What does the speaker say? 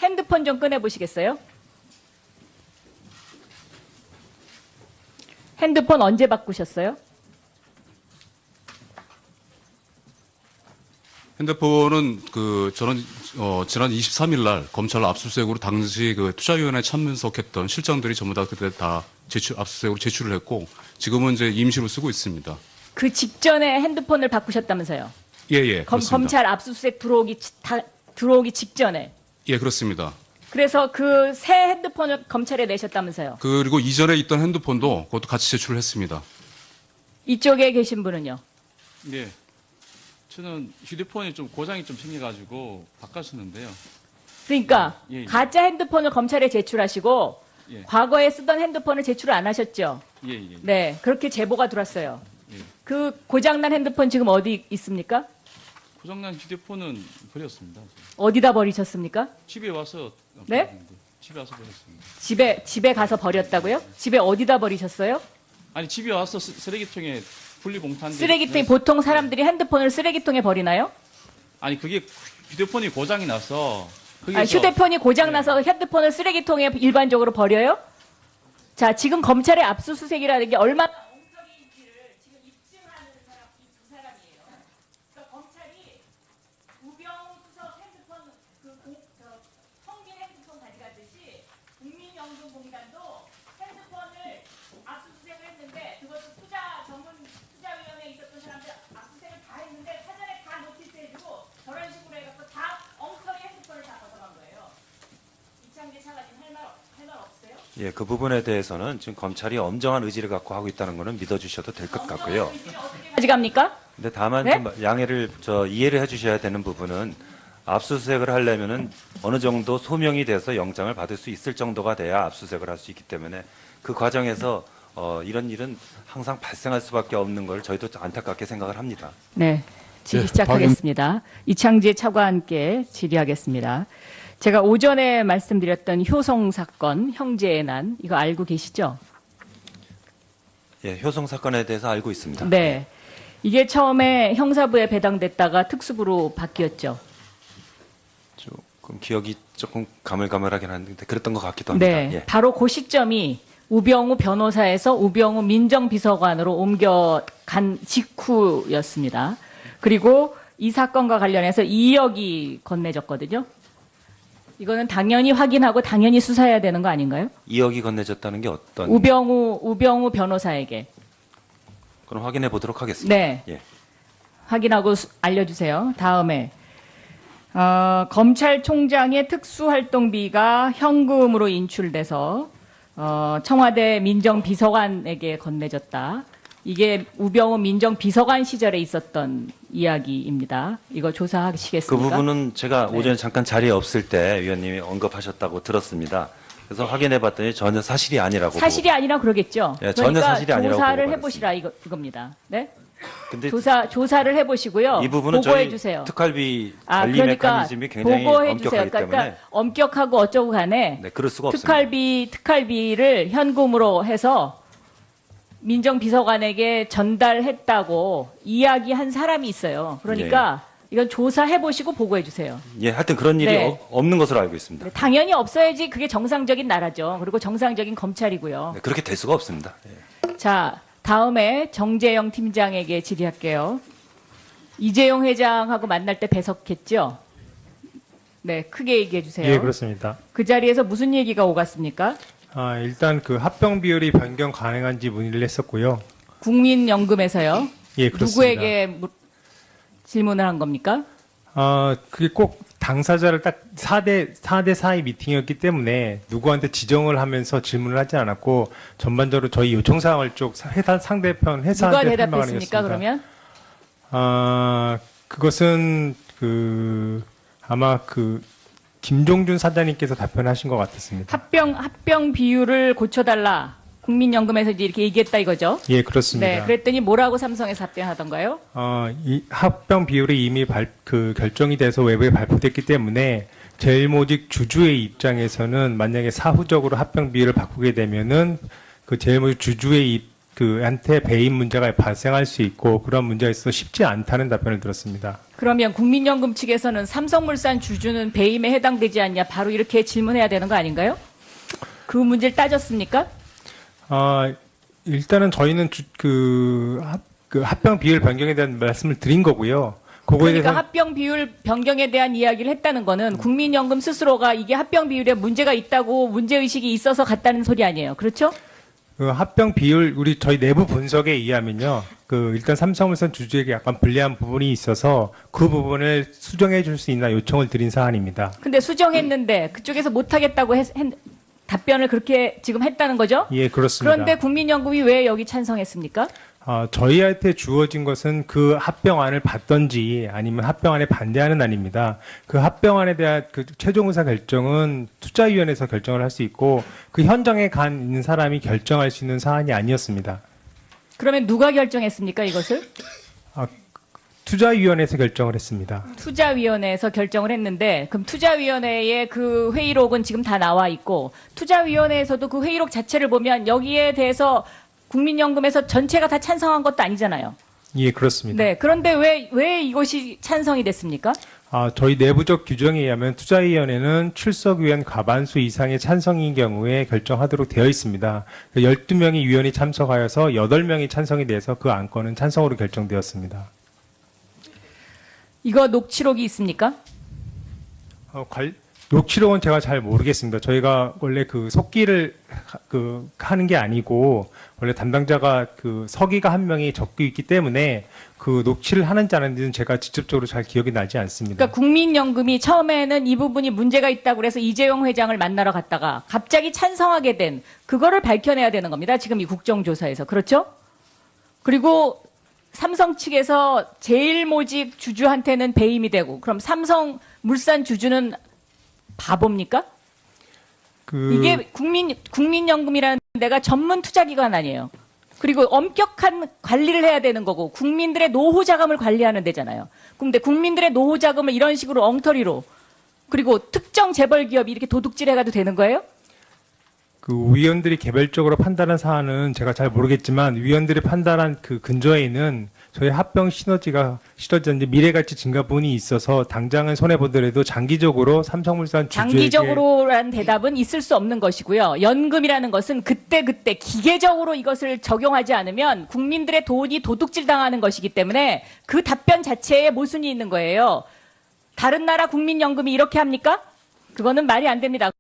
핸드폰 좀 꺼내보시겠어요? 핸드폰 언제 바꾸셨어요? 핸드폰은 저는 지난 23일 날 검찰 압수수색으로 당시 투자위원회 참석했던 실장들이 전부 다 그때 다 압수수색으로 제출을 했고 지금은 이제 임시로 쓰고 있습니다. 그 직전에 핸드폰을 바꾸셨다면서요? 예, 그렇습니다. 검찰 압수수색 들어오기 직전에. 예, 그렇습니다. 그래서 그 새 핸드폰을 검찰에 내셨다면서요? 그리고 이전에 있던 핸드폰도 그것도 같이 제출을 했습니다. 이쪽에 계신 분은요? 네. 저는 휴대폰이 좀 고장이 좀 생겨가지고 바꿨었는데요. 그러니까 예. 가짜 핸드폰을 검찰에 제출하시고 예. 과거에 쓰던 핸드폰을 제출을 안 하셨죠? 예. 네, 그렇게 제보가 들어왔어요. 예. 그 고장난 핸드폰 지금 어디 있습니까? 고장난 휴대폰은 버렸습니다. 어디다 버리셨습니까? 집에 와서 네? 버렸는데, 집에 와서 버렸습니다. 집에 가서 버렸다고요? 집에 어디다 버리셨어요? 아니 집에 와서 쓰레기통에 분리봉탄. 쓰레기통에 보통 사람들이 핸드폰을 쓰레기통에 버리나요? 아니 그게 휴대폰이 고장이 나서 거기서 휴대폰이 고장나서 핸드폰을 쓰레기통에 일반적으로 버려요? 자, 지금 검찰의 압수수색이라는 게 얼마나 엉터리인지를 지금 입증하는 사람, 이 두 사람이에요. 그러니까 검찰이 우병우 수석 핸드폰, 성빈 핸드폰 가져갔듯이 국민연금공단도 핸드폰을 압수수색을 했는데 그것도 투자위원회에 있었던 사람들 압수수색을 다 했는데 사전에 다 노티스 해주고 저런 식으로 해갖고 다 엉터리 핸드폰을 다 가져간 거예요. 이창재 차관님 할 말 없어요? 예, 그 부분에 대해서는 지금 검찰이 엄정한 의지를 갖고 하고 있다는 것은 믿어주셔도 될 것 같고요. 가져갑니까? 근데 다만 네? 좀 이해를 해주셔야 되는 부분은 압수수색을 하려면은 어느 정도 소명이 돼서 영장을 받을 수 있을 정도가 돼야 압수수색을 할 수 있기 때문에 그 과정에서 이런 일은 항상 발생할 수밖에 없는 걸 저희도 안타깝게 생각을 합니다. 네, 질의 시작하겠습니다. 이창재 차관께 질의하겠습니다. 제가 오전에 말씀드렸던 효성 사건, 형제의 난, 이거 알고 계시죠? 예, 효성 사건에 대해서 알고 있습니다. 네. 이게 처음에 형사부에 배당됐다가 특수부로 바뀌었죠. 조금 기억이 조금 가물가물하긴 한데 그랬던 것 같기도 합니다. 네. 예. 바로 그 시점이 우병우 변호사에서 우병우 민정비서관으로 옮겨간 직후였습니다. 그리고 이 사건과 관련해서 2억이 건네졌거든요. 이거는 당연히 확인하고 당연히 수사해야 되는 거 아닌가요? 2억이 건네졌다는 게 어떤? 우병우 변호사에게. 그럼 확인해 보도록 하겠습니다. 네. 예. 확인하고 알려주세요. 다음에 검찰총장의 특수활동비가 현금으로 인출돼서 청와대 민정비서관에게 건네졌다. 이게 우병우 민정비서관 시절에 있었던 이야기입니다. 이거 조사하시겠습니까? 그 부분은 제가 네. 오전에 잠깐 자리에 없을 때 위원님이 언급하셨다고 들었습니다. 그래서 확인해 봤더니 전혀 사실이 아니라고. 사실이 아니라 그러겠죠. 예, 전혀 그러니까 사실이 아니라고 조사를 보고 해보시라 이겁니다. 네? 근데 조사를 해보시고요. 이 부분은 보고해 저희 주세요. 특활비 관리 그러니까 메커니즘이 굉장히 보고해 주세요. 엄격하기 그러니까 때문에 엄격하고 어쩌고 간에 네, 그럴 수가 없습니다. 특활비를 현금으로 해서 민정비서관에게 전달했다고 이야기한 사람이 있어요. 그러니까 이건 조사해 보시고 보고해 주세요. 예, 하여튼 그런 일이 네. 없는 것으로 알고 있습니다. 네, 당연히 없어야지 그게 정상적인 나라죠. 그리고 정상적인 검찰이고요. 네, 그렇게 될 수가 없습니다. 예. 자, 다음에 정재영 팀장에게 질의할게요. 이재용 회장하고 만날 때 배석했죠? 네, 크게 얘기해 주세요. 예, 그렇습니다. 그 자리에서 무슨 얘기가 오갔습니까? 일단 그 합병 비율이 변경 가능한지 문의를 했었고요. 국민연금에서요. 예, 그렇습니다. 누구에게 질문을 한 겁니까? 그게 꼭 당사자를 딱 4대 4의 미팅이었기 때문에 누구한테 지정을 하면서 질문을 하지 않았고 전반적으로 저희 요청 사항을 쭉 상대편 누가 회사한테 대답했습니까? 그러면 그것은 아마 김종준 사장님께서 답변하신 것 같았습니다. 합병 비율을 고쳐달라. 국민연금에서 이제 이렇게 얘기했다 이거죠? 예, 그렇습니다. 네, 그랬더니 뭐라고 삼성에서 답변하던가요? 이 합병 비율이 이미 결정이 돼서 외부에 발표됐기 때문에 제일모직 주주의 입장에서는 만약에 사후적으로 합병 비율을 바꾸게 되면은 그 제일모직 주주의 한테 배임 문제가 발생할 수 있고 그런 문제가 있어서 쉽지 않다는 답변을 들었습니다. 그러면 국민연금 측에서는 삼성물산 주주는 배임에 해당되지 않냐 바로 이렇게 질문해야 되는 거 아닌가요? 그 문제를 따졌습니까? 일단은 저희는 합병 비율 변경에 대한 말씀을 드린 거고요. 그거에 그러니까 대해서 합병 비율 변경에 대한 이야기를 했다는 거는 국민연금 스스로가 이게 합병 비율에 문제가 있다고 문제의식이 있어서 갔다는 소리 아니에요. 그렇죠? 그 합병 비율 저희 내부 분석에 의하면요. 일단 삼성물산 주주에게 약간 불리한 부분이 있어서 그 부분을 수정해 줄 수 있나 요청을 드린 사안입니다. 근데 수정했는데 그쪽에서 못하겠다고 답변을 그렇게 지금 했다는 거죠? 예, 그렇습니다. 그런데 국민연금이 왜 여기 찬성했습니까? 저희한테 주어진 것은 그 합병안을 받던지 아니면 합병안에 반대하는 안입니다. 그 합병안에 대한 최종 의사 결정은 투자위원회에서 결정을 할 수 있고 그 현장에 있는 사람이 결정할 수 있는 사안이 아니었습니다. 그러면 누가 결정했습니까, 이것을? 투자위원회에서 결정을 했습니다. 투자위원회에서 결정을 했는데 그럼 투자위원회의 그 회의록은 지금 다 나와 있고 투자위원회에서도 그 회의록 자체를 보면 여기에 대해서 국민연금에서 전체가 다 찬성한 것도 아니잖아요. 예, 그렇습니다. 네, 그런데 왜 이것이 찬성이 됐습니까? 저희 내부적 규정에 의하면 투자위원회는 출석위원 과반수 이상의 찬성인 경우에 결정하도록 되어 있습니다. 12명의 위원이 참석하여서 8명이 찬성이 돼서 그 안건은 찬성으로 결정되었습니다. 이거 녹취록이 있습니까? 녹취록은 제가 잘 모르겠습니다. 저희가 원래 속기를 하는 게 아니고 원래 담당자가 서기가 한 명이 적고 있기 때문에 그 녹취를 하는지 안 하는지는 제가 직접적으로 잘 기억이 나지 않습니다. 그러니까 국민연금이 처음에는 이 부분이 문제가 있다고 그래서 이재용 회장을 만나러 갔다가 갑자기 찬성하게 된 그거를 밝혀내야 되는 겁니다. 지금 이 국정조사에서. 그렇죠? 그리고 삼성 측에서 제일모직 주주한테는 배임이 되고 그럼 삼성물산 주주는 바보입니까? 이게 국민연금이라는 데가 전문 투자기관 아니에요. 그리고 엄격한 관리를 해야 되는 거고 국민들의 노후 자금을 관리하는 데잖아요. 근데 국민들의 노후 자금을 이런 식으로 엉터리로 그리고 특정 재벌 기업이 이렇게 도둑질해가도 되는 거예요? 위원들이 개별적으로 판단한 사안은 제가 잘 모르겠지만 위원들이 판단한 근저에 있는 저희 합병 시너지가 미래가치 증가분이 있어서 당장은 손해보더라도 장기적으로 삼성물산 주주에게 장기적으로라는 대답은 있을 수 없는 것이고요. 연금이라는 것은 그때그때 기계적으로 이것을 적용하지 않으면 국민들의 돈이 도둑질 당하는 것이기 때문에 그 답변 자체에 모순이 있는 거예요. 다른 나라 국민연금이 이렇게 합니까? 그거는 말이 안 됩니다.